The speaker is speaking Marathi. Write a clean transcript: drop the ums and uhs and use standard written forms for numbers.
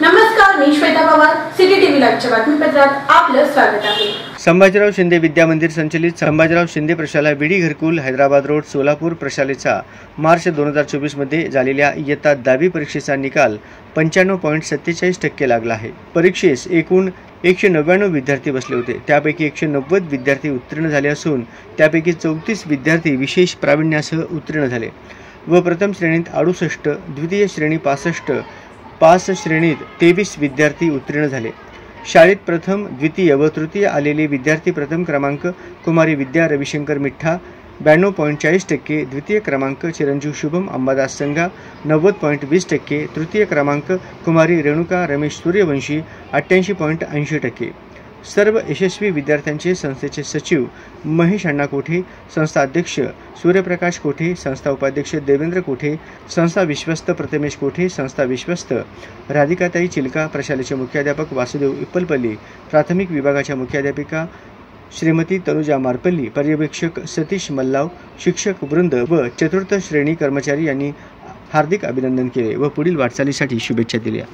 नमस्कार, मी श्वेता पवार, सिटी टीव्ही लाईव्हच्या बातमीपत्रात आपलं स्वागत आहे। संभाजीराव शिंदे विद्या मंदिर संचलित संभाजीराव शिंदे प्रशाला विडी घरकुल हैदराबाद रोड सोलापूर प्रशालेचा मार्च 2024 मध्ये झालेल्या इयत्ता 10वी परीक्षेचा निकाल 95.47% लागला आहे। परीक्षेस एकूण 199 विद्यार्थी बसले होते। त्यापैकी 190 विद्यार्थी उत्तीर्ण झाले असून त्यापैकी 34 विद्यार्थी विशेष प्रावीण्यासह उत्तीर्ण झाले व प्रथम श्रेणीत 68, द्वितीय श्रेणी 65, पास श्रेणीत 23 विद्यार्थी उत्तीर्ण झाले। शाळेत प्रथम, द्वितीय व तृतीय आलेले विद्यार्थी प्रथम क्रमांक कुमारी विद्या रविशंकर मिठ्ठा 92.40%, द्वितीय क्रमांक चिरंजीव शुभम अंबादास संघा 90.20%, तृतीय क्रमांक कुमारी रेणुका रमेश सूर्यवंशी 88.80%। सर्व यशस्वी विद्यार्थ्यांचे संस्थेचे सचिव महेश अण्णा कोठे, संस्था अध्यक्ष सूर्यप्रकाश कोठे, संस्था उपाध्यक्ष देवेंद्र कोठे, संस्था विश्वस्त प्रथमेश कोठे, संस्था विश्वस्त राधिकाताई चिलका, प्रशालेचे मुख्याध्यापक वासुदेव इप्पलपल्ली, प्राथमिक विभागाच्या मुख्याध्यापिका श्रीमती तनुजा मारपल्ली, पर्यवेक्षक सतीश मल्लाव, शिक्षक वृंद व चतुर्थ श्रेणी कर्मचारी यांनी हार्दिक अभिनंदन केले व पुढील वाटचालीसाठी शुभेच्छा दिल्या।